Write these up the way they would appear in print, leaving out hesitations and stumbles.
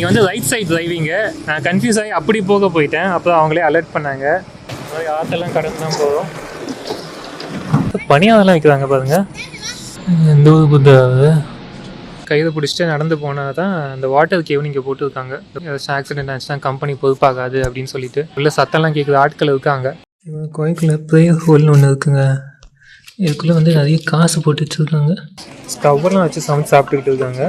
வந்து right side driving. நான் confuse ஆகி அப்படி போக போயிட்டேன். அப்போ அவங்களே அலர்ட் பண்ணாங்க. இந்த மாதிரி ஆற்றெல்லாம் கடந்து தான் போதும். பனியாதெல்லாம் வைக்கிறாங்க பாருங்கள். எந்த ஒரு புத்தாது கையில் பிடிச்சிட்டு நடந்து போனால் தான் அந்த வாட்டர் கேவ் இங்கே போட்டுருக்காங்க. ஏதாச்சும் ஆக்சிடென்ட் ஆச்சுன்னா கம்பெனி பொறுப்பாகாது அப்படின்னு சொல்லிட்டு. உள்ள சத்தம்லாம் கேட்குற ஆட்கள் இருக்காங்க. கோயிலுக்குள்ள ப்ரேயர் ஹோல்னு ஒன்று இருக்குங்க. இதுக்குள்ளே வந்து நிறைய காசு போட்டு வச்சுருக்காங்க. ஸ்டவ்லாம் வச்சு சமைச்சு சாப்பிட்டுக்கிட்டு இருக்காங்க.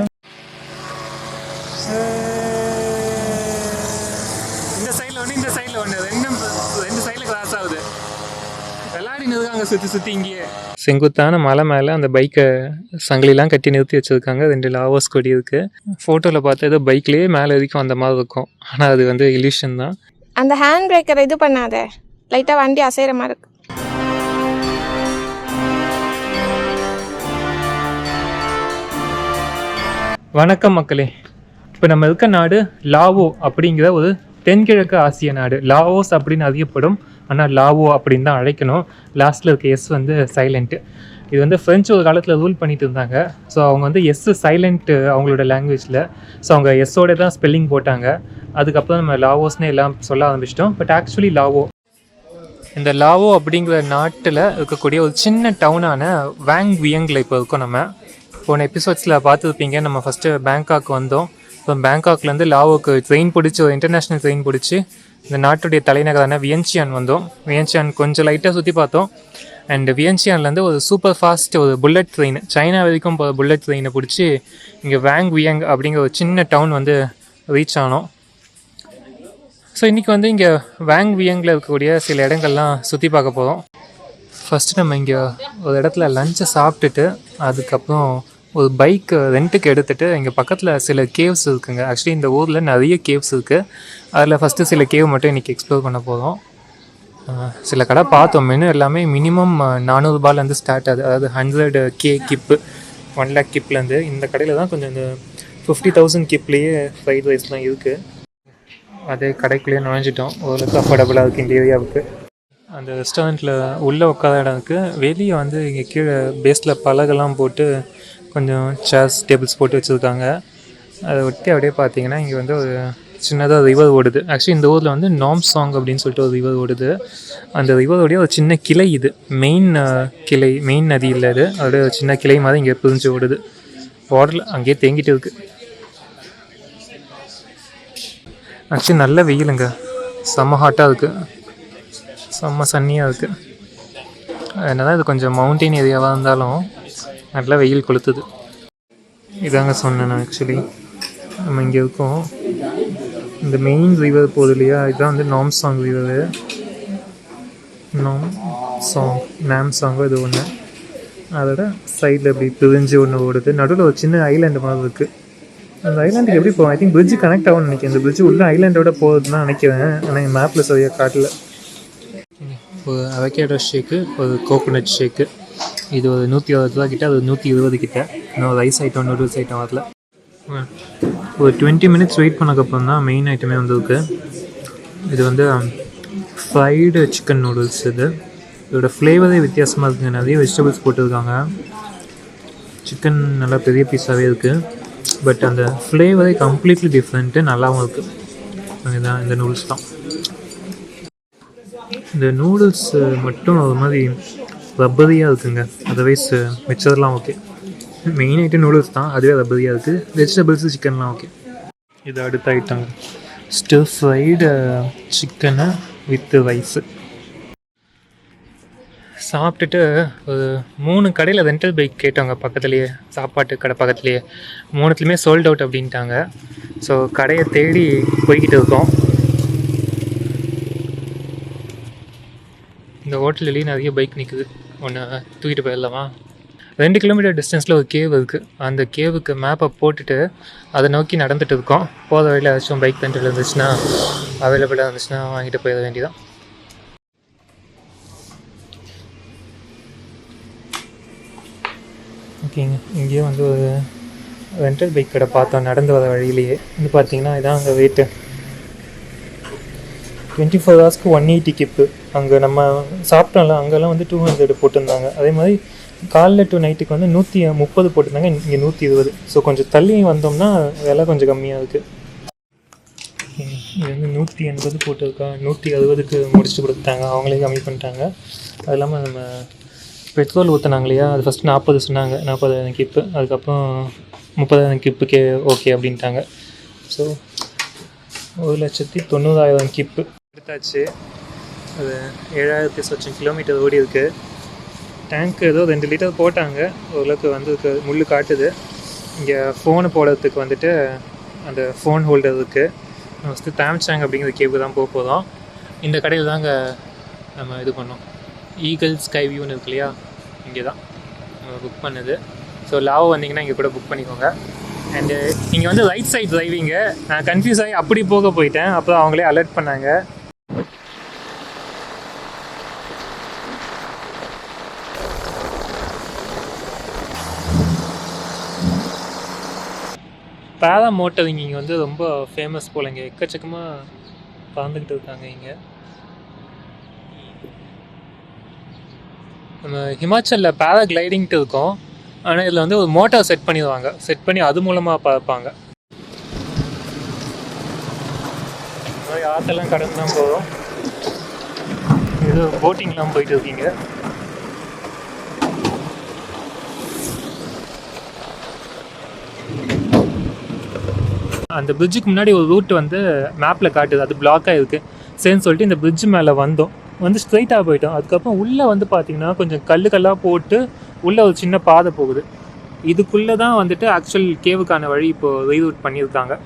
இந்த சைடில் ஒன்று இந்த சைடில் ஒன்று ரெண்டு சைடில் கிராஸ் ஆகுது. விளையாடினு இருக்காங்க சுற்றி சுற்றி இங்கேயே. செங்குத்தான மலை மேலே அந்த பைக்கை சங்கிலாம் கட்டி நிறுத்தி வச்சுருக்காங்க. 2 லாவர்ஸ் கொடி இருக்குது. ஃபோட்டோவில் பார்த்தா ஏதோ பைக்லேயே மேலே வரைக்கும் அந்த மாதிரி இருக்கும். ஆனால் அது வந்து இல்யூஷன் தான். அந்த ஹேண்ட் பிரேக்கர் இது பண்ணாத, லைட்டாக வண்டி அசைகிற மாதிரி இருக்கு. வணக்கம் மக்களே. இப்போ நம்ம இருக்க நாடு லாவோ அப்படிங்கிற ஒரு தென்கிழக்கு ஆசிய நாடு. லாவோஸ் அப்படின்னு அறியப்படும், ஆனால் லாவோ அப்படின்னு தான் அழைக்கணும். லாஸ்ட்டில் இருக்க எஸ் வந்து சைலண்ட்டு. இது வந்து ஃப்ரெஞ்சு ஒரு காலத்தில் ரூல் பண்ணிட்டு இருந்தாங்க. ஸோ அவங்க வந்து எஸ் சைலண்ட்டு அவங்களோட லாங்குவேஜில். ஸோ அவங்க எஸ்ஸோட தான் ஸ்பெல்லிங் போட்டாங்க. அதுக்கப்புறம் நம்ம லாவோஸ்னே எல்லாம் சொல்ல ஆரம்பிச்சிட்டோம். பட் ஆக்சுவலி லாவோ, இந்த லாவோ அப்படிங்கிற நாட்டில் இருக்கக்கூடிய ஒரு சின்ன டவுனான வாங் வியங்கில் இப்போ இருக்கோம். நம்ம போன எபிசோட்ஸில் பார்த்துருப்பீங்க. நம்ம ஃபஸ்ட்டு பேங்காக் வந்தோம். இப்போ பேங்காக்லேருந்து லாவோக்கு ட்ரெயின் பிடிச்சி, ஒரு இன்டர்நேஷ்னல் ட்ரெயின் பிடிச்சி இந்த நாட்டுடைய தலைநகரான வியன்சியான் வந்தோம். வியன்சியான் கொஞ்சம் லைட்டாக சுற்றி பார்த்தோம். அண்ட் வியன்சியான்லேருந்து ஒரு சூப்பர் ஃபாஸ்ட் ஒரு புல்லட் ட்ரெயின், சைனா வரைக்கும் போகிற புல்லட் ட்ரெயினை பிடிச்சி இங்கே வாங் வியங் அப்படிங்கிற ஒரு சின்ன டவுன் வந்து ரீச் ஆனோம். ஸோ இன்றைக்கி வந்து இங்கே வாங் வியங்கில் இருக்கக்கூடிய சில இடங்கள்லாம் சுற்றி பார்க்க போகிறோம். ஃபஸ்ட்டு நம்ம இங்கே ஒரு இடத்துல லஞ்சை சாப்பிட்டுட்டு அதுக்கப்புறம் ஒரு பைக் ரெண்ட்டுக்கு எடுத்துகிட்டு இங்கே பக்கத்தில் சில கேவ்ஸ் இருக்குங்க. ஆக்சுவலி இந்த ஊரில் நிறைய கேவ்ஸ் இருக்குது. அதில் ஃபஸ்ட்டு சில கேவ் மட்டும் இன்றைக்கி எக்ஸ்ப்ளோர் பண்ண போகிறோம். சில கடை பார்த்தோம். மெனு எல்லாமே மினிமம் 400 ரூபாயிலேருந்து ஸ்டார்ட் ஆகுது. அதாவது 100K கிப்பு, 1 lakh கிப்லேருந்து. இந்த கடையில் தான் கொஞ்சம் இந்த 50,000 கிப்லேயே ஃப்ரைட் ரைஸ்லாம் இருக்குது. அதே கடைக்குள்ளேயே நுழைஞ்சிட்டோம். ஓரளவுக்கு அஃபோர்டபுளாக இருக்குது இந்த ஏரியாவுக்கு. அந்த ரெஸ்டாரண்ட்டில் உள்ளே உட்கார இடம் இருக்குது. வெளியே வந்து இங்கே கீழே பேஸில் பலகெல்லாம் போட்டு கொஞ்சம் சேர்ஸ் டேபிள்ஸ் போட்டு வச்சுருக்காங்க. அதை ஒட்டி அப்படியே பார்த்தீங்கன்னா இங்கே வந்து ஒரு சின்னதாக ரிவர் ஓடுது. ஆக்சுவலி இந்த ஊரில் வந்து நாம்சாங் அப்படின்னு சொல்லிட்டு ஒரு ரிவர் ஓடுது. அந்த ரிவருடைய ஒரு சின்ன கிளை இது. மெயின் கிளை, மெயின் நதி இல்லை அது. அதோடைய ஒரு சின்ன கிளை மாதிரி இங்கே பிரிஞ்சு ஓடுது. வாட்டரில் அங்கேயே தேங்கிட்டு இருக்குது. ஆக்சுவலி நல்ல வெயிலுங்க, செம்ம ஹாட்டாக இருக்குது, செம்ம சன்னியாக இருக்குது. என்னதான் இது கொஞ்சம் மவுண்டெயின் ஏரியாவாக இருந்தாலும் நல்லா வெயில் கொளுத்துது. இதாங்க சொன்னேன். ஆக்சுவலி நம்ம இங்கே இருக்கோம். இந்த மெயின் ரிவர் போகுது இல்லையா, இதுதான் வந்து நாம்சாங் ரிவரு. நாம்சாங்கோ இது ஒன்று. அதோட சைடில் இப்படி பிரிஞ்சு ஒன்று ஓடுது. நடுவில் ஒரு சின்ன ஐலாண்டு மாதிரி இருக்குது. அந்த ஐலாண்டுக்கு எப்படி போகும்? ஐ திங்க் பிரிட்ஜு கனெக்ட் ஆகும்னு நினைக்கிறேன். இந்த பிரிட்ஜு உள்ள ஐலாண்டோட போகுதுன்னு நினைக்கிறேன். ஆனால் என் மேப்பில் சரியாக காட்டல. ஒரு அவகேடோ ஷேக்கு, ஒரு கோகோனட் ஷேக்கு. இது ஒரு 120 ரூபா கிட்ட, அது 120 கிட்ட. இன்னும் ரைஸ் ஐட்டம், நூடுல்ஸ் ஐட்டம் வரல. ஒரு 20 மினிட்ஸ் வெயிட் பண்ணக்கப்புறம் தான் மெயின் ஐட்டமே வந்திருக்கு. இது வந்து ஃப்ரைடு சிக்கன் நூடுல்ஸ். இதோட ஃப்ளேவரே வித்தியாசமாக இருக்குங்க. நிறைய வெஜிடபிள்ஸ் போட்டிருக்காங்க. சிக்கன் நல்லா பெரிய பீஸாகவே இருக்குது. பட் அந்த ஃப்ளேவரே கம்ப்ளீட்லி டிஃப்ரெண்ட்டு, நல்லாவும் இருக்குது. இதுதான் இந்த நூடுல்ஸ் தான். இந்த நூடுல்ஸ் மட்டும் ஒரு மாதிரி ரப்பரியாக இருக்குங்க. அதர்வைஸ் மிச்சதெல்லாம் ஓகே. மெயின் ஐட்டம் நூடுல்ஸ் தான், அதுவே ரப்பரியாக இருக்குது. வெஜிடபிள்ஸு சிக்கன்லாம் ஓகே. இது அடுத்த item, stir fried chicken with rice. சாப்பிட்டுட்டு ஒரு 3 கடையில் ரெண்டல் பைக் கேட்டவங்க பக்கத்துலேயே, சாப்பாட்டு கடை பக்கத்துலேயே. 3த்துலேயுமே சோல்ட் அவுட் அப்படின்ட்டாங்க. ஸோ கடையை தேடி போய்கிட்டு இருக்கோம். இந்த ஹோட்டல்லேயே நிறைய பைக் நிற்குது. ஒன்று தூக்கிட்டு போயிடலாமா? 2 கிலோமீட்டர் டிஸ்டன்ஸில் ஒரு கேவ் இருக்குது. அந்த கேவுக்கு மேப்பை போட்டுட்டு அதை நோக்கி நடந்துகிட்டு இருக்கோம். போகிற வழியில் ஏதாச்சும் பைக் ரெண்டில் இருந்துச்சுன்னா, அவைலபிளாக இருந்துச்சுன்னா வாங்கிட்டு போயிட வேண்டியதான். ஓகேங்க, இங்கேயே வந்து ஒரு ரெண்டல் பைக் கடை பார்த்தோம் நடந்து வர வழியிலேயே. வந்து பார்த்தீங்கன்னா இதான் அங்கே வெயிட்டு 24 ஹவர்ஸ்க்கு 180 கிப்பு. அங்கே நம்ம சாப்பிட்டோம்ல, அங்கெல்லாம் வந்து 200 போட்டிருந்தாங்க. அதே மாதிரி காலைல டு நைட்டுக்கு வந்து 130 போட்டிருந்தாங்க, இங்கே 120. ஸோ கொஞ்சம் தள்ளி வந்தோம்னா விலை கொஞ்சம் கம்மியாக இருக்குது. ஓகே, இது வந்து 180 போட்டிருக்கா, 160க்கு முடிச்சுட்டு கொடுத்தாங்க, அவங்களே கம்மி பண்ணிட்டாங்க. அது இல்லாமல் நம்ம பெட்ரோல் ஊற்றினாங்க இல்லையா, அது ஃபஸ்ட்டு 40 சொன்னாங்க, 40,000 கிப்பு, அதுக்கப்புறம் 30,000 கிப்புக்கே ஓகே அப்படின்ட்டாங்க. ஸோ 1,90,000 கிப்பு எடுத்தாச்சு. அது 7,000 சொச்சம் கிலோமீட்டர் ஓடி இருக்குது. டேங்க்கு ஏதோ 2 லிட்டர் போட்டாங்க, ஓரளவுக்கு வந்து முள் காட்டுது. இங்கே ஃபோனு போடுறதுக்கு வந்துட்டு அந்த ஃபோன் ஹோல்டர் இருக்குது. ஃபஸ்ட்டு சாம்சங் அப்படிங்கிற கேபிள் தான் போகிறோம். இந்த கடையில் தாங்க நம்ம இது பண்ணோம். ஈகிள் ஸ்கை வியூன்னு இருக்கு இல்லையா, இங்கே தான் நம்ம புக் பண்ணது. ஸோ லாவோ வந்தீங்கன்னா இங்கே கூட புக் பண்ணிக்கோங்க. அண்டு இங்கே வந்து ரைட் சைட் டிரைவிங்கு. நான் கன்ஃபியூஸ் ஆகி அப்படி போக போயிட்டேன், அப்புறம் அவங்களே அலர்ட் பண்ணாங்க. பேரா மோட்டரிங் இங்கே வந்து ரொம்ப ஃபேமஸ் போல். இங்கே எக்கச்சக்கமாக பறந்துக்கிட்டு இருக்காங்க. இங்கே நம்ம ஹிமாச்சலில் பேரா கிளைடிங்ட்டு இருக்கும், ஆனால் இதில் வந்து ஒரு மோட்டார் செட் பண்ணிடுவாங்க, செட் பண்ணி அது மூலமாக பறப்பாங்க. இந்த மாதிரி ஆற்றெல்லாம் கடந்து தான் போகிறோம். இது போட்டிங்லாம் போயிட்டு இருக்கீங்க. அந்த பிரிட்ஜுக்கு முன்னாடி ஒரு ரூட் வந்து மேப்பில் காட்டுது, அது பிளாக்காக இருக்குது. சரின்னு சொல்லிட்டு இந்த பிரிட்ஜு மேலே வந்தோம், வந்து ஸ்ட்ரைட்டாக போயிட்டோம். அதுக்கப்புறம் உள்ளே வந்து பார்த்திங்கன்னா கொஞ்சம் கல்லாக போட்டு உள்ளே ஒரு சின்ன பாதை போகுது. இதுக்குள்ளே தான் வந்துட்டு ஆக்சுவல் கேவுக்கான வழி இப்போது ரீரூட் பண்ணியிருக்காங்க.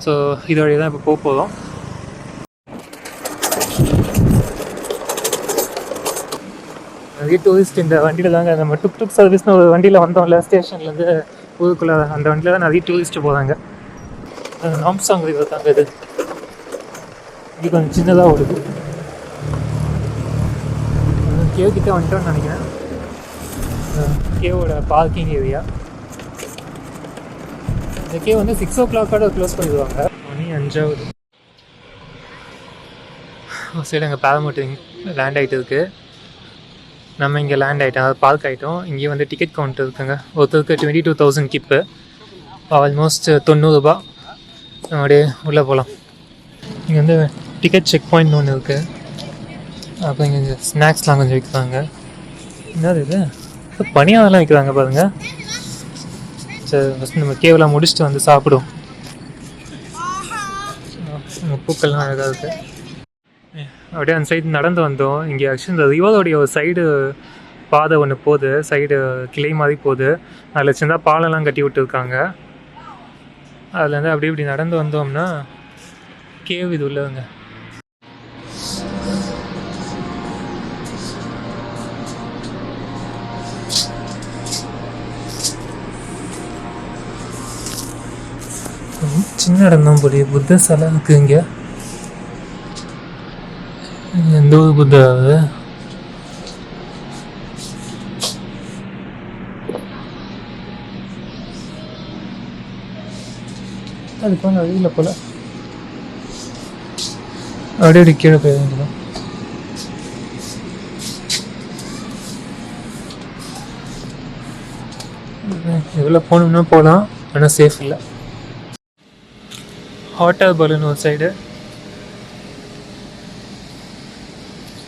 ஸோ இது வழி தான் இப்போ போகிறோம். நிறைய டூரிஸ்ட் இந்த வண்டியில் தாங்க, நம்ம டுக் சர்வீஸ்னு ஒரு வண்டியில் வந்தோம்ல ஸ்டேஷன்லேருந்து ஊருக்குள்ளே, அந்த வண்டியில் தான் நிறைய டூரிஸ்ட்டு போகிறாங்க. நாம்சாங் ரிவர் தாங்க இது. இது கொஞ்சம் சின்னதாக ஓடுது. கேவ் கிட்டே வந்துட்டோன்னு நினைக்கிறேன். கேவோட பார்க்கிங் ஏரியா. இந்த கேவ் வந்து 6 o'clock க்ளோஸ் பண்ணிடுவாங்க. மணி 5 சரி, அங்கே பேராமோட்டிங் லேண்ட் ஆகிட்டு இருக்குது. நம்ம இங்கே லேண்ட் ஆகிட்டோம், அதாவது பார்க் ஆகிட்டோம். இங்கே வந்து டிக்கெட் கவுண்டர் இருக்குங்க. ஒருத்தருக்கு 22,000 கிப்பு, ஆல்மோஸ்ட் 90 ரூபா. அப்படியே உள்ளே போகலாம். இங்கே வந்து டிக்கெட் செக் பாயிண்ட் ஒன்று இருக்குது. அப்புறம் இங்கே ஸ்நாக்ஸ்லாம் கொஞ்சம் விற்கிறாங்க. என்னது இது, பனியாரெல்லாம் விற்கிறாங்க பாருங்கள். சரி, ஃபஸ்ட்டு நம்ம கேவெலாம் முடிச்சுட்டு வந்து சாப்பிடுவோம். பூக்கள்லாம் அழகாக இருக்குது. அப்படியே அந்த சைடு நடந்து வந்தோம். இங்கே ஆக்சுவலி இந்த ரிவரோடைய ஒரு சைடு பாதை ஒன்று போகுது, சைடு கிளை மாதிரி போகுது. அதில் சின்னதாக பாலெல்லாம் கட்டி விட்டுருக்காங்க. அதுலேருந்து அப்படி இப்படி நடந்து வந்தோம்னா கேவ் இது உள்ளவங்க. சின்ன இடம் தான் போலியே. புத்த சிலை இருக்கு இங்கே. எந்த ஒரு புத்தா அது? அதுக்கு வந்து அழியில் போல அப்படியே கீழே போய் வேண்டியதான். எவ்வளோ போகணும்னா போகலாம், ஆனால் சேஃப் இல்லை. ஹாட்டர் பலூன் ஒரு சைடு.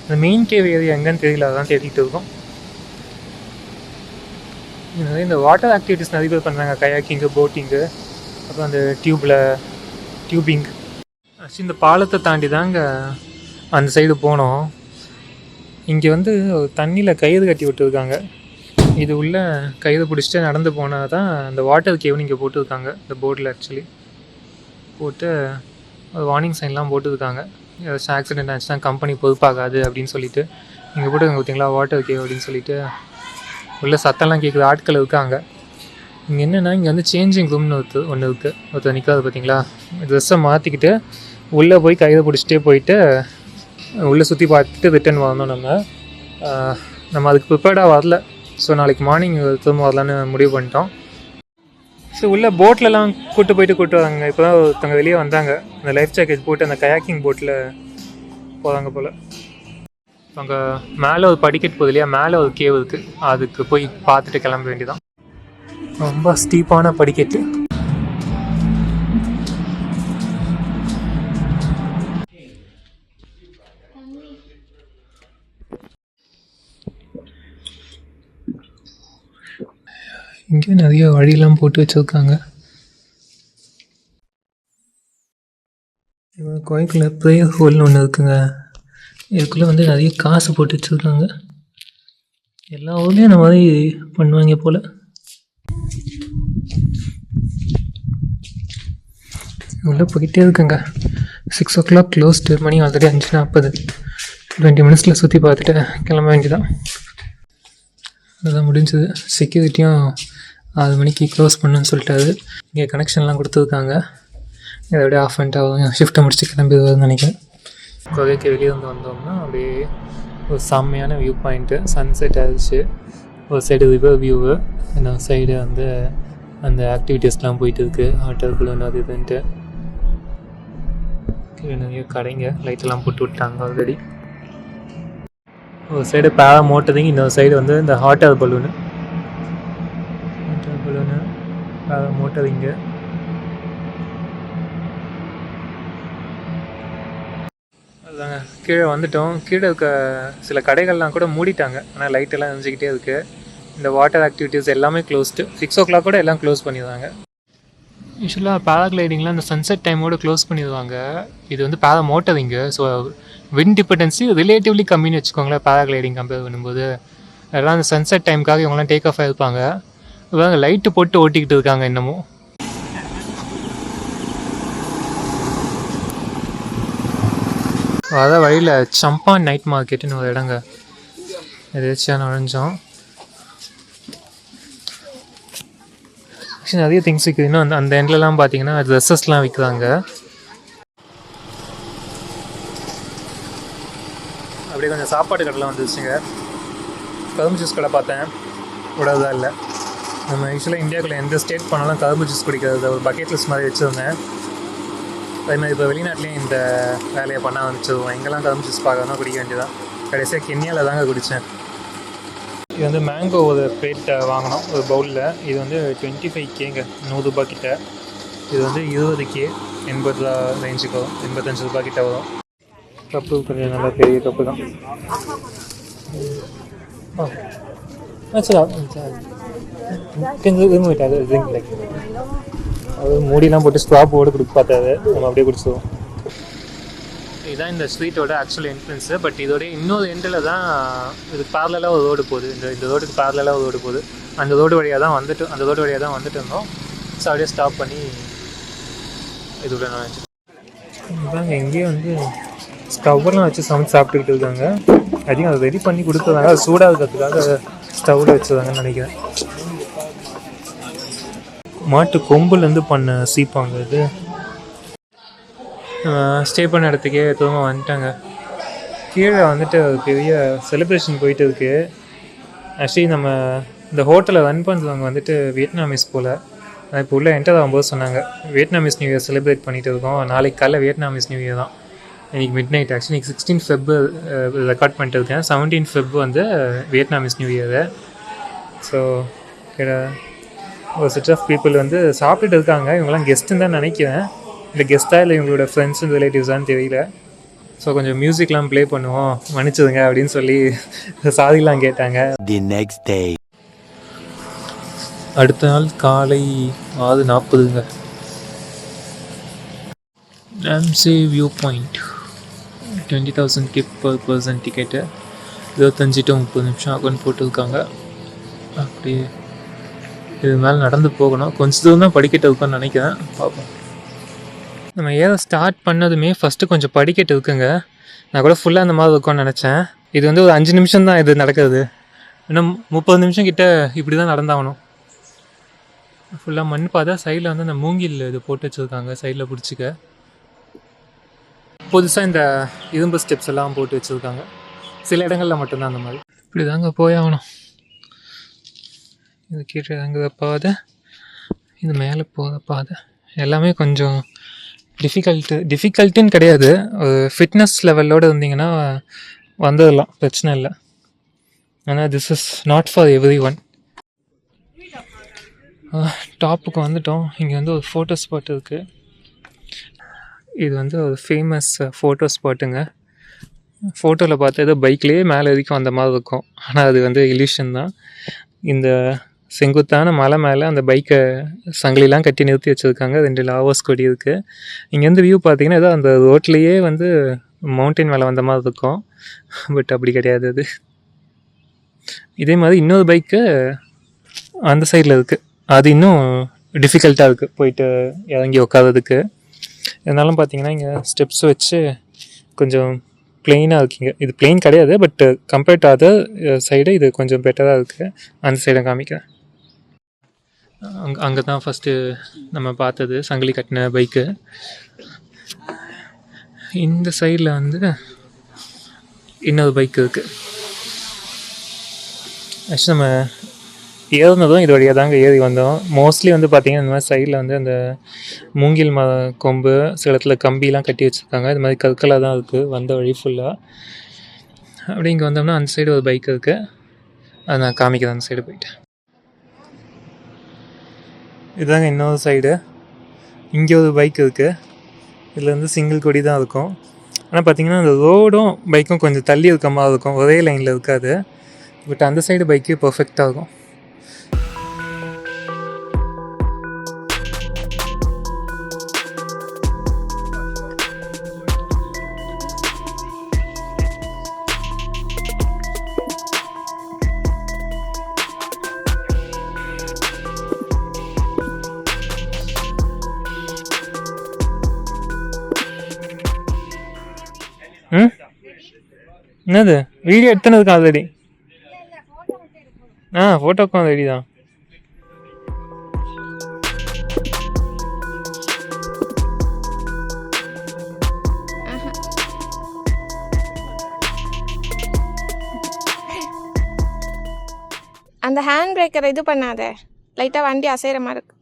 இந்த மெயின் கேவ் ஏரியா எங்கன்னு தெரியல, அதான் தேடிட்டு இருக்கோம். நிறைய இந்த வாட்டர் ஆக்டிவிட்டிஸ் நிறைய பேர் பண்ணுறாங்க, கயாக்கிங்கு, போட்டிங்கு, அப்புறம் அந்த டியூபிங். ஆக்சுவலி இந்த பாலத்தை தாண்டி தாங்க அந்த சைடு போனோம். இங்கே வந்து தண்ணியில் கயிறு கட்டி விட்டுருக்காங்க. இது உள்ள கயிறு பிடிச்சிட்டு நடந்து போனால் தான் அந்த வாட்டர் கேவ்னு இங்கே போட்டுருக்காங்க. இந்த போர்டில் ஆக்சுவலி போட்டு ஒரு வார்னிங் சைன்லாம் போட்டுருக்காங்க. ஏதாச்சும் ஆக்சிடென்ட் ஆச்சுன்னா கம்பெனி பொறுப்பாகாது அப்படின்னு சொல்லிட்டு இங்கே போட்டு பார்த்தீங்களா வாட்டர் கேவ் அப்படின்னு சொல்லிட்டு. உள்ள சத்தம்லாம் கேட்குது, ஆட்கள் இருக்காங்க. இங்கே என்னென்னா இங்கே வந்து சேஞ்சிங் ரூம்னு ஒன்று இருக்குது. ஒருத்தர் நிற்காது பார்த்தீங்களா, ட்ரெஸ்ஸை மாற்றிக்கிட்டு உள்ளே போய் கையில் பிடிச்சிட்டே போயிட்டு உள்ளே சுற்றி பார்த்துட்டு ரிட்டன் வரணும். நம்ம அதுக்கு ப்ரிப்பேர்டாக வரல. ஸோ நாளைக்கு மார்னிங் திரும்ப வரலான்னு முடிவு பண்ணிட்டோம். ஸோ உள்ளே போட்லலாம் கூப்பிட்டு வராங்க. இப்போ தான் ஒருத்தவங்க வெளியே வந்தாங்க, அந்த லைஃப் ஜாக்கெட் போட்டு அந்த கயாக்கிங் போட்டில் போகிறாங்க போல். அங்கே மேலே ஒரு படிக்கட் போகுது இல்லையா, மேலே ஒரு கேவ் இருக்குது, அதுக்கு போய் பார்த்துட்டு கிளம்ப வேண்டியதான். ரொம்ப ஸ்டீப்பான படிக்கட்டு. இங்கேயும் நிறைய வழியெல்லாம் போட்டு வச்சுருக்காங்க. கோயிலுக்குள்ள ப்ரேயர் ஹோல்னு ஒன்று இருக்குங்க. இதுக்குள்ளே வந்து நிறைய காசு போட்டு வச்சுருக்காங்க. எல்லா ஊர்லேயும் அந்த மாதிரி பண்ணுவாங்க போல். உள்ளே போயிட்டே இருக்குங்க. 6 o'clock க்ளோஸ்டு. மணி ஆல்ரெடி 5:40. 20 minutesல சுற்றி பார்த்துட்டு கிளம்ப வேண்டியதான். அதுதான் முடிஞ்சது. செக்யூரிட்டியும் 6 மணிக்கு க்ளோஸ் பண்ணுன்னு சொல்லிட்டாரு. இங்கே கனெக்ஷன்லாம் கொடுத்துருக்காங்க. இதை அப்படியே ஆஃப் பண்ணிட்டு ஆகும். ஷிஃப்ட்டை முடிச்சு கிளம்பிடுவாருன்னு நினைக்கிறேன். குகைக்கு வெளியே வந்து வந்தோம்னா அப்படியே ஒரு செம்மையான வியூ பாயிண்ட்டு. சன்செட் ஆயிடுச்சு. ஒரு சைடு ரிவர் வியூவு, இன்னொரு சைடு வந்து அந்த ஆக்டிவிட்டீஸ்லாம் போயிட்டு இருக்குது. ஹாட்டர் குளோன் அது இதுன்ட்டு. நிறைய கடைங்க லைட்டெல்லாம் போட்டு விட்டாங்க ஆல்ரெடி. ஒரு சைடு பேரா மோட்டரிங், இன்னொரு சைடு வந்து இந்த ஹாட்டர் பலூனு பேரா மோட்டரிங்கு. அதுதாங்க கீழே வந்துட்டோம். கீழே இருக்க சில கடைகள்லாம் கூட மூடிட்டாங்க. ஆனால் லைட்டெல்லாம் எரிஞ்சிக்கிட்டே இருக்குது. இந்த வாட்டர் ஆக்டிவிட்டீஸ் எல்லாமே க்ளோஸ்டு. 6 o'clock கூட எல்லாம் க்ளோஸ் பண்ணிடுவாங்க. யூஸ்வலாக பேராகிளைடிங்லாம் இந்த சன்செட் டைமோடு க்ளோஸ் பண்ணிடுவாங்க. இது வந்து பேரா மோட்டரிங்கு. ஸோ விண்ட் டிபெண்டன்சி ரிலேட்டிவ்லி கம்மின்னு வச்சுக்கோங்களேன் பேராகிளைடிங் கம்பேர் பண்ணும்போது. எல்லாம் அந்த சன்செட் டைமுக்காக இவங்களாம் டேக் ஆஃப் ஆகிருப்பாங்க. இவங்க லைட்டு போட்டு ஓட்டிக்கிட்டு இருக்காங்க இன்னமும். அதான் வழியில் சம்பான் நைட் மார்க்கெட்டுன்னு ஒரு இடங்க. எதாச்சும் நுழைஞ்சோம். நிறைய திங்ஸ் விற்குது. இன்னும் அந்த எண்ட்லலாம் பார்த்தீங்கன்னா ட்ரெஸ்ஸஸ்லாம் விற்கிறாங்க. அப்படியே கொஞ்சம் சாப்பாடு கடைலாம் வந்துருச்சுங்க. கரும்பு ஜூஸ் கடை பார்த்தேன், விடாதா இல்லை. நம்ம யூஸ்வலாக இந்தியாவுக்குள்ள எந்த ஸ்டேட் போனாலும் கரும்பு ஜூஸ் குடிக்கிறது ஒரு பக்கெட் லிஸ்ட் மாதிரி வச்சுருந்தேன். அதேமாதிரி இப்போ வெளிநாட்டிலையும் இந்த வேலையை பண்ண வந்துச்சுருவோம். எங்கெல்லாம் கரும்பு ஜூஸ் பார்க்கறதுனா குடிக்க வேண்டியதான். கடைசியாக கென்யாவில் தாங்க குடித்தேன். இது வந்து மேங்கோ ஒரு பிளேட் வாங்கினோம் ஒரு பவுலில். இது வந்து 25K 100 ரூபா கிட்ட. இது வந்து 20K 80 ரூபா ரேஞ்சுக்கு வரும். 85 ரூபா கிட்ட வரும். கப்பு கொஞ்சம் நல்லா பெரிய கப்பு தான். அது மூடிலாம் போட்டு ஸ்டாப்போடு கொடுக்க பார்த்தாது. நம்ம அப்படியே குடிச்சிடுவோம். இதுதான் இந்த ஸ்ட்ரீட்டோட ஆக்சுவல் என்ட்ரன்ஸு. பட் இதோட இன்னொரு எண்டில் தான் இதுக்கு பேரலாக ஒரு ரோடு போகுது. இந்த ரோடுக்கு பேரலாக ஒரு ரோடு போகுது. அந்த ரோடு வழியாக தான் வந்துட்டு இருந்தோம். ஸோ அப்படியே ஸ்டாப் பண்ணி இதோட நான் இதாங்க எங்கேயே வந்து ஸ்டவ்வெல்லாம் வச்சு சமைச்சு சாப்பிட்டுக்கிட்டு இருக்காங்க. அதிகம் அதை ரெடி பண்ணி கொடுத்துருந்தாங்க. அது சூடாக இருக்கிறதுக்காக ஸ்டவ்வில் வச்சுருந்தாங்கன்னு நினைக்கிறேன். மாட்டு கொம்புலேருந்து பண்ண சீப்பாங்க இது. ஸ்டே பண்ண இடத்துக்கே திரும்ப வந்துட்டாங்க. கீழே வந்துட்டு பெரிய செலிப்ரேஷன் போயிட்டு இருக்குது. ஆக்சுவலி நம்ம இந்த ஹோட்டலை ரன் பண்ணுறவங்க வந்துட்டு வியட்நாமீஸ் போல். இப்போ உள்ளே என்டர் ஆகும்போது சொன்னாங்க வியட்நாமீஸ் நியூ இயர் செலிப்ரேட் பண்ணிகிட்டு இருக்கோம். நாளைக்கு காலைல வியட்நாமீஸ் நியூ இயர் தான். இன்றைக்கி மிட் நைட். ஆக்சுவலி இன்றைக்கி 16 Feb ரெக்கார்ட் பண்ணிட்டு இருக்கேன். 17 Feb வந்து வியட்நாமீஸ் நியூ இயரு. ஸோ ஒரு செட் ஆஃப் பீப்புள் வந்து சாப்பிட்டுட்டு இருக்காங்க. இவங்கெல்லாம் கெஸ்ட்டுன்னு தான் நினைக்கிறேன். இல்லை கெஸ்ட்டாக இல்லை இவங்களோட ஃப்ரெண்ட்ஸ் அண்ட் ரிலேட்டிவ்ஸான்னு தெரியல. ஸோ கொஞ்சம் மியூசிக்லாம் ப்ளே பண்ணுவோம், மன்னிச்சுதுங்க அப்படின்னு சொல்லி சாதிலாம் கேட்டாங்க. The next day. அடுத்த நாள் காலை 6:40 ராம்சே view point. 20,000 kip per person ticket. 25 to 30 நிமிஷம் ஆகும்னு போட்டிருக்காங்க. அப்படியே இது மேலே நடந்து போகணும். கொஞ்சம் தூரம் தான் படிக்கட்டு இருக்குன்னு நினைக்கிறேன். பார்ப்போம். நம்ம ஏதோ ஸ்டார்ட் பண்ணதுமே ஃபஸ்ட்டு கொஞ்சம் படிக்கட்டு இருக்குங்க. நான் கூட ஃபுல்லாக அந்த மாதிரி இருக்கும்னு நினச்சேன். இது வந்து ஒரு 5 நிமிஷம் தான் இது நடக்குது. இன்னும் 30 நிமிஷம் கிட்ட இப்படி தான் நடந்தாகணும். ஃபுல்லாக மண் பார்த்தா சைடில் வந்து அந்த மூங்கில் இது போட்டு வச்சுருக்காங்க சைடில் பிடிச்சிக்க. புதுசாக இந்த இரும்பு ஸ்டெப்ஸ் எல்லாம் போட்டு வச்சுருக்காங்க. சில இடங்களில் மட்டும்தான் அந்த மாதிரி. இப்படி தாங்க போயாகணும். இது கீழே இறங்குற பாதை, இது மேலே போகிற பாதை, எல்லாமே கொஞ்சம் டிஃபிகல்ட்டுன்னு கிடையாது. ஒரு ஃபிட்னஸ் லெவலோடு இருந்தீங்கன்னா வந்துடலாம், பிரச்சனை இல்லை. ஆனால் this is not for everyone. டாப்புக்கு வந்துட்டோம். இங்கே வந்து ஒரு ஃபோட்டோ ஸ்பாட் இருக்குது. இது வந்து ஒரு ஃபேமஸ் ஃபோட்டோ ஸ்பாட்டுங்க. ஃபோட்டோவில் பார்த்தா ஏதோ பைக்லேயே மேலே வரைக்கும் அந்த மாதிரி இருக்கும். ஆனால் அது வந்து இல்யூஷன் தான். இந்த செங்குத்தான மலை மேலே அந்த பைக்கை சங்கிலிலாம் கட்டி நிறுத்தி வச்சுருக்காங்க. 2 லாவோஸ் கொடி இருக்குது. இங்கேருந்து வியூ பார்த்தீங்கன்னா ஏதோ அந்த ரோட்லேயே வந்து மவுண்டைன் மேலே வந்த மாதிரி இருக்கும். பட் அப்படி கிடையாது அது. இதே மாதிரி இன்னொரு பைக்கு அந்த சைடில் இருக்குது. அது இன்னும் டிஃபிகல்ட்டாக இருக்குது போயிட்டு இறங்கி உட்காரதுக்கு. இதனாலும் பார்த்தீங்கன்னா இங்கே ஸ்டெப்ஸ் வச்சு கொஞ்சம் பிளெயினாக இருக்குங்க. இது பிளெயின் கிடையாது, but compared to other side இது கொஞ்சம் பெட்டராக இருக்குது. அந்த சைடை காமிக்கிறேன். அங்கே தான் ஃபஸ்ட்டு நம்ம பார்த்தது சங்கிலி கட்டின பைக்கு. இந்த சைடில் வந்து இன்னொரு பைக் இருக்குது. ஆக்சுவலி நம்ம ஏறினதும் இது வழியாக தாங்க ஏறி வந்தோம். மோஸ்ட்லி வந்து பார்த்திங்கன்னா இந்த மாதிரி சைடில் வந்து அந்த மூங்கில் கொம்பு சில இடத்துல கம்பிலாம் கட்டி வச்சுருக்காங்க. இது மாதிரி கற்களாக தான் இருக்குது வந்த வழி ஃபுல்லாக. அப்படி இங்கே வந்தோம்னா அந்த சைடு ஒரு பைக் இருக்குது. அதை நான் காமிக்கிறேன். அந்த சைடு போயிட்டு இதுதாங்க இன்னொரு சைடு. இங்கே ஒரு பைக் இருக்குது. இதில் வந்து சிங்கிள் கொடி தான் இருக்கும். ஆனால் பார்த்திங்கன்னா அந்த ரோடும் பைக்கும் கொஞ்சம் தள்ளி இருக்க மாதிரி இருக்கும், ஒரே லைனில் இருக்காது. பட் அந்த சைடு பைக்கு பர்ஃபெக்டாக இருக்கும். என்னது வீடியோ எடுத்துனதுக்கு ஆல்ரெடி? ஃபோட்டோக்கும் ரெடி தான். அந்த ஹேண்ட் பிரேக்கரை இது பண்ணாத, லைட்டாக வண்டி அசைகிற மாதிரி இருக்கு.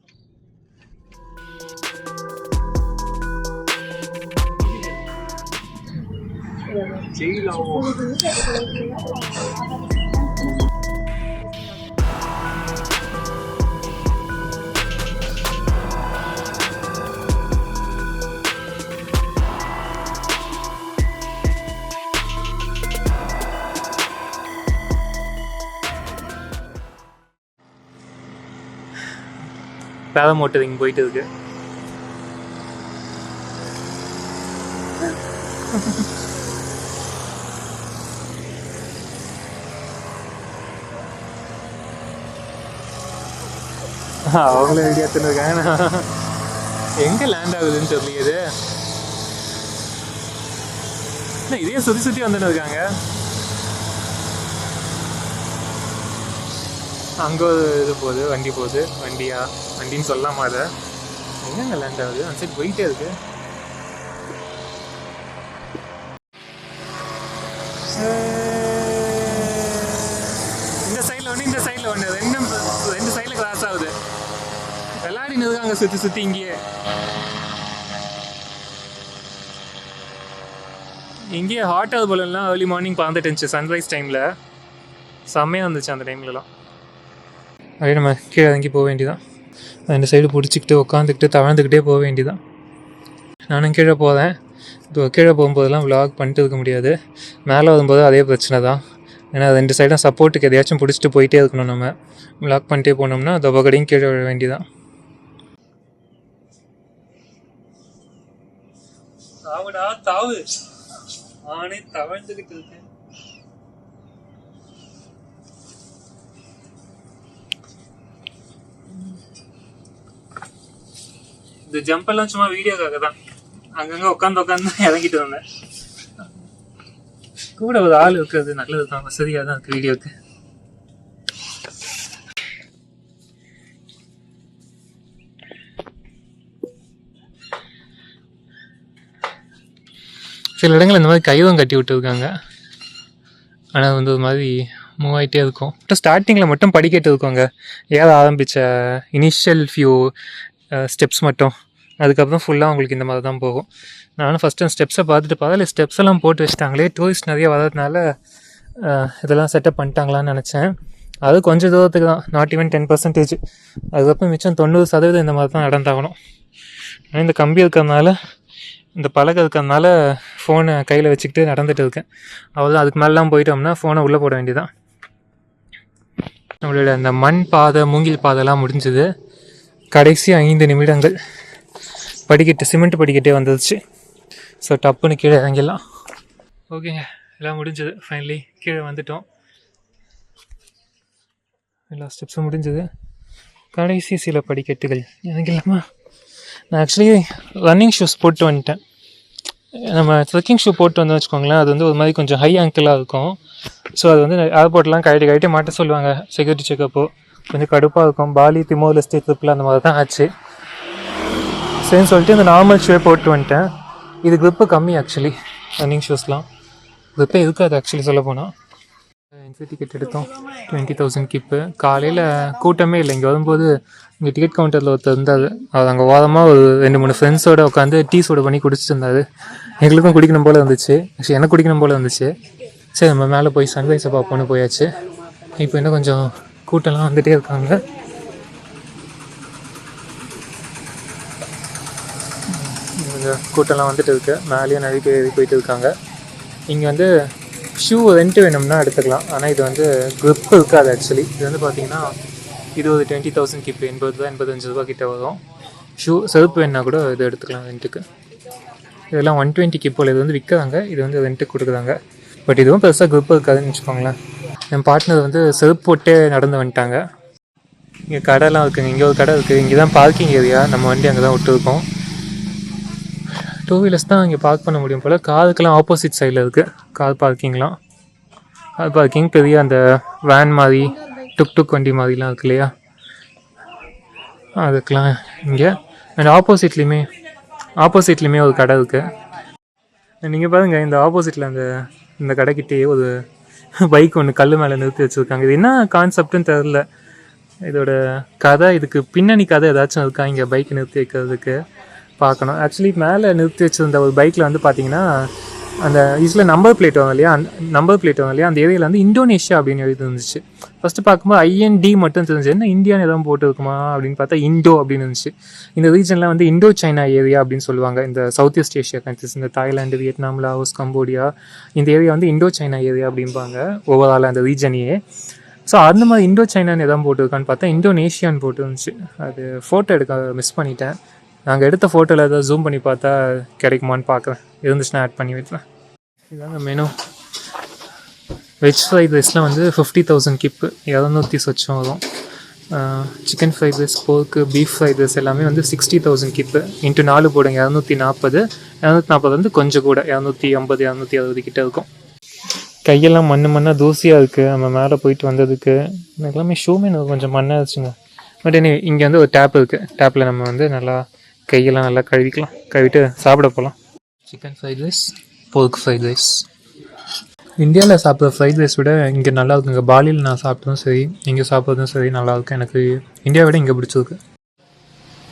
பேரமோட்டர் இங்கே போயிட்டு இருக்கு. அவங்களே ரெடி எடுத்துன்னு இருக்காங்க. எங்கே லேண்ட் ஆகுதுன்னு தெரியலையே. இது இதே சுற்றி சுற்றி வந்துன்னு இருக்காங்க. அங்கே ஒரு இது போகுது, வண்டி போகுது. வண்டின்னு சொல்லாமா அதை? எங்கெங்க லேண்ட் ஆகுது? அந்த சைடு போயிட்டே இருக்கு. இந்த சைடில் ஒன்று, இந்த சைடில் ஒன்று, ரெண்டு சைடில் கிராஸ் ஆகுது. விளையாடின்னு இருக்காங்க சுற்றி சுற்றி. இங்கேயே ஹாட் ஆகுது போலலாம். ஏர்லி மார்னிங் பறந்துட்டு இருந்துச்சு சன்ரைஸ் டைமில். செம்மையாக இருந்துச்சு அந்த டைம்லலாம். அப்படியே நம்ம கீழே இறங்கி போக வேண்டியதான். ரெண்டு சைடு பிடிச்சிக்கிட்டு உட்காந்துக்கிட்டு தவழ்ந்துக்கிட்டே போக வேண்டியதான். நானும் கீழே போகிறேன். இப்போ கீழே போகும்போதெல்லாம் விலாக் பண்ணிட்டு இருக்க முடியாது. மேலே வரும்போது அதே பிரச்சனை தான். ஏன்னா 2 சைடும் சப்போர்ட்டுக்கு எதையாச்சும் பிடிச்சிட்டு போயிட்டே இருக்கணும். நம்ம விலாக் பண்ணிட்டே போனோம்னா தொபகடையும் கீழே விழ வேண்டியதான். தாவு ஆனே தவழ்ந்துக்கிட்டு இருக்கேன். இந்த ஜம்பெல்லாம் சும்மா வீடியோக்காக தான். அங்கங்கே உட்காந்து இறங்கிட்டு வந்தேன். கூட ஒரு ஆள் இருக்கிறது நல்லது தான், வசதியாக தான் இருக்குது வீடியோக்கு. சில இடங்கள் இந்த மாதிரி கயிறும் கட்டி விட்டுருக்காங்க. ஆனால் வந்து ஒரு மாதிரி மூவ் ஆகிட்டே இருக்கும். ஸ்டார்டிங்கில் மட்டும் படிக்கட்டு இருக்குங்க, ஏற ஆரம்பித்த இனிஷியல் ஃபியூ ஸ்டெப்ஸ் மட்டும். அதுக்கப்புறம் ஃபுல்லாக உங்களுக்கு இந்த மாதிரி தான் போகும். நானும் ஃபஸ்ட்டு ஸ்டெப்ஸை பார்த்துட்டு பார்த்தா ஸ்டெப்ஸ் எல்லாம் போட்டு வச்சுட்டாங்களே, டூரிஸ்ட் நிறைய வர்றதுனால இதெல்லாம் செட்டப் பண்ணிட்டாங்களான்னு நினச்சேன். அது கொஞ்சம் தூரத்துக்கு தான், நாட் ஈவன் 10%. அதுக்கப்புறம் மிச்சம் 90% இந்த மாதிரி தான் நடந்தாகணும். ஆனால் இந்த கம்பி இருக்கிறதுனால, இந்த பலகை இருக்கிறதுனால ஃபோனை கையில் வச்சுக்கிட்டு நடந்துகிட்டு இருக்கேன். அவ்வளோதான். அதுக்கு மேலாம் போயிட்டோம்னா ஃபோனை உள்ளே போட வேண்டியதான். நம்மளோட அந்த மண் பாதை மூங்கில் பாதைலாம் முடிஞ்சது. கடைசி 5 நிமிடங்கள் படிக்கட்டு, சிமெண்ட் படிக்கட்டே வந்துடுச்சு. ஸோ டப்புன்னு கீழே இறங்கிடலாம். ஓகேங்க, எல்லாம் முடிஞ்சது. ஃபைனலி கீழே வந்துட்டோம். எல்லா ஸ்டெப்ஸும் முடிஞ்சது. கடைசி சில படிக்கட்டுகள் இறங்கிடலாமா? நான் ஆக்சுவலி ரன்னிங் ஷூஸ் போட்டு வந்துட்டேன். நம்ம ட்ரெக்கிங் ஷூ போட்டு வந்து வச்சுக்கோங்களேன், அது வந்து ஒரு மாதிரி கொஞ்சம் ஹை ஆங்கிளாக இருக்கும். ஸோ அது வந்து ஏர்போர்ட்லாம் கழட்டி மாட்ட சொல்லுவாங்க செக்யூரிட்டி செக்கப்போ. கொஞ்சம் கடுப்பாக இருக்கும். பாலி, திமோர் லெஸ்டே ட்ரிப்பில் அந்த மாதிரி தான் ஆச்சு. சரின்னு சொல்லிட்டு இந்த நார்மல் ஷூவே போட்டு வந்துட்டேன். இது க்ரிப்பு கம்மி ஆக்சுவலி, ரன்னிங் ஷூஸ்லாம் க்ரிப்பே இருக்காது ஆக்சுவலி சொல்ல போனால். என்ட்ரி டிக்கெட் எடுத்தோம், 20,000 கிப்பு. காலையில் கூட்டமே இல்லை. இங்கே வரும்போது இங்கே டிக்கெட் கவுண்டரில் ஒருத்தர் இருந்தார். அவர் அங்கே ஓரமாக ஒரு 2-3 ஃப்ரெண்ட்ஸோடு உட்காந்து டீ சோட பண்ணி குடிச்சிட்டு இருந்தார். எங்களுக்கும் குடிக்கணும் போல் இருந்துச்சு, ஆக்சுவலி எனக்கு குடிக்கணும் போல் இருந்துச்சு. சரி நம்ம மேலே போய் சன்ரைஸை பார்ப்போன்னு போயாச்சு. இப்போ இன்னும் கொஞ்சம் கூட்டம்லாம் வந்துகிட்டே இருக்காங்க. கொஞ்சம் கூட்டம்லாம் வந்துட்டு இருக்கு. மேலேயும் நிறைய பேர் போயிட்டு இருக்காங்க. இங்கே வந்து ஷூ ரெண்ட் வேணும்னா எடுத்துக்கலாம். ஆனால் இது வந்து க்ரிப் இருக்காது ஆக்சுவலி. இது வந்து பார்த்திங்கன்னா இது ஒரு 20,000 கிப்பு, 80 ரூபா 85 ரூபா கிட்ட வரும். ஷூ செருப்பு வேணுன்னா கூட இது எடுத்துக்கலாம் ரெண்ட்டுக்கு. இதெல்லாம் 120 கிப்போல் இது வந்து விற்கிறாங்க, இது வந்து ரெண்ட்டுக்கு கொடுக்குறாங்க. பட் இதுவும் பெருசாக க்ரிப் இருக்காதுன்னு வச்சுக்கோங்களேன். என் பார்ட்னர் வந்து செருப்பு போட்டே நடந்து வந்துட்டாங்க. இங்கே கடைலாம் இருக்குங்க, இங்கே ஒரு கடை இருக்குது. இங்கே தான் பார்க்கிங் ஏரியா, நம்ம வண்டி அங்கே தான் விட்டுருக்கோம். 2 வீலர்ஸ் தான் இங்கே பார்க் பண்ண முடியும் போல். காருக்கெல்லாம் ஆப்போசிட் சைடில் இருக்குது கார் பார்க்கிங்லாம். கார் பார்க்கிங் பெரிய அந்த வேன் மாதிரி, டுக் வண்டி மாதிரிலாம் இருக்கு இல்லையா, அதுக்கெலாம் இங்கே. அண்ட் ஆப்போசிட்லேயுமே ஒரு கடை இருக்குது. நீங்கள் பாருங்கள், இந்த ஆப்போசிட்டில் இந்த கடைக்கிட்டேயே ஒரு பைக் ஒன்று கல் மேலே நிறுத்தி வச்சுருக்காங்க. இது என்ன கான்செப்டுன்னு தெரில. இதோட கதை, இதுக்கு பின்னணி கதை ஏதாச்சும் இருக்கா இங்கே பைக் நிறுத்தி வைக்கிறதுக்கு பார்க்கணும். ஆக்சுவலி மேலே நிறுத்தி வச்சுருந்த ஒரு பைக்கில் வந்து பார்த்திங்கன்னா அந்த இதில் நம்பர் பிளேட் வாங்க இல்லையா, அந்த ஏரியாவில் வந்து இந்தோனேஷியா அப்படின்னு எழுதி இருந்துச்சு. ஃபஸ்ட்டு பார்க்கும்போது IND மட்டும் தெரிஞ்சு, என்ன இந்தியான்னு எதாவது போட்டுருக்குமா அப்படின்னு பார்த்தா இண்டோ அப்படின்னு இருந்துச்சு. இந்த ரீஜனில் வந்து இண்டோ சைனா ஏரியா அப்படின்னு சொல்லுவாங்க. இந்த சவுத் ஈஸ்ட் ஏஷியா கண்ட்ரிஸ், இந்த தாய்லாந்து, வியட்நாம், லாவோஸ், கம்போடியா, இந்த ஏரியா வந்து இண்டோ சைனா ஏரியா அப்படிம்பாங்க ஓவரால் அந்த ரீஜனையே. ஸோ அந்த மாதிரி இண்டோ சைனான்னு எதாவது போட்டுருக்கான்னு பார்த்தா இந்தோனேஷியான்னு போட்டு இருந்துச்சு. அது ஃபோட்டோ எடுக்க மிஸ் பண்ணிட்டேன். நாங்கள் எடுத்த ஃபோட்டோவில் ஏதாவது ஜூம் பண்ணி பார்த்தா கிடைக்குமான்னு பார்க்குறேன், இருந்துச்சுன்னா ஆட் பண்ணி வைக்கிறேன். இதாங்க மெனு. வெஜ் ஃப்ரைட் ரைஸ்லாம் வந்து 50,000 கிப்பு, 200 சொச்சம் வரும். Chicken fried rice, pork, beef fried rice எல்லாமே வந்து 60,000 கிப்பு. இன்ட்டு 4 போடுங்க, 240 வந்து கொஞ்சம் கூட 250 260 கிட்ட இருக்கும். கையெல்லாம் மண்ணாக தூசியாக இருக்குது நம்ம மேலே போயிட்டு வந்ததுக்கு. எனக்கு எல்லாமே ஷூமே கொஞ்சம் மண்ணாக இருந்துச்சுங்க. பட் என்ன, இங்கே வந்து ஒரு டேப் இருக்குது. டேப்பில் நம்ம வந்து நல்லா கையெல்லாம் நல்லா கழுவிக்கலாம், கழுவிட்டு சாப்பிட போகலாம். சிக்கன் ஃப்ரைட் ரைஸ், போர்க் ஃப்ரைட் ரைஸ். இந்தியாவில் சாப்பிட்ற ஃப்ரைட் ரைஸ் விட இங்கே நல்லா இருக்குங்க. பாலியில் நான் சாப்பிட்டதும் சரி, இங்கே சாப்பிட்றதும் சரி நல்லாயிருக்கும். எனக்கு இந்தியாவை விட இங்கே பிடிச்சிருக்கு.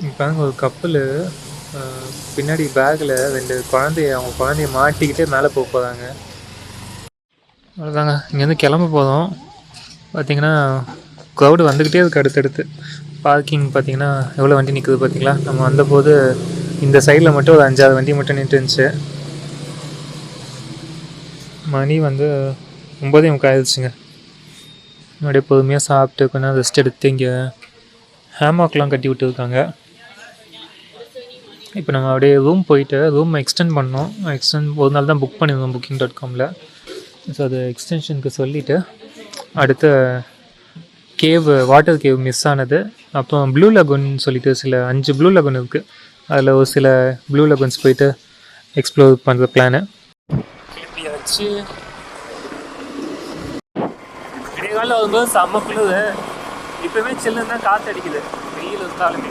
இப்போ ஒரு கப்பல் பின்னாடி பேக்கில் 2 அவங்க குழந்தைய மாட்டிக்கிட்டே மேலே போக போகிறாங்க. அவ்வளோதாங்க, இங்கேருந்து கிளம்ப போதும். பார்த்திங்கன்னா க்ரௌடு வந்துக்கிட்டே இருக்குது அடுத்தடுத்து. பார்க்கிங் பார்த்திங்கன்னா எவ்வளோ வண்டி நிற்குது பார்த்திங்களா. நம்ம வந்தபோது இந்த சைடில் மட்டும் ஒரு 5-6 வண்டி மட்டும் நின்றுருந்துச்சு. மணி வந்து 9:30 ஆயிடுச்சுங்க. அப்படியே பொறுமையாக சாப்பிட்டு கொஞ்சம் ரெஸ்ட் எடுத்து இங்கே ஹேமாக்லாம் கட்டி விட்டுருக்காங்க. இப்போ நம்ம அப்படியே ரூம் போயிட்டு ரூம் எக்ஸ்டெண்ட் பண்ணோம். ஒரு நாள் தான் புக் பண்ணியிருந்தோம் booking.comல. ஸோ அது எக்ஸ்டென்ஷனுக்கு சொல்லிவிட்டு அடுத்த வாட்டர் கேவ் மிஸ் ஆனது. அப்புறம் ப்ளூ லகூன் சொல்லிட்டு 5 ப்ளூ லகூன் இருக்குது. அதில் ஒரு சில ப்ளூ லகூன்ஸ் போயிட்டு எக்ஸ்ப்ளோர் பண்ணுற பிளானு. கிளம்பியாச்சு. இடைக்காலில் வரும்போது செம்ம குளிர். இப்போவே சில்லுன்னு தான் காற்று அடிக்குது, வெயில் இருந்தாலுமே.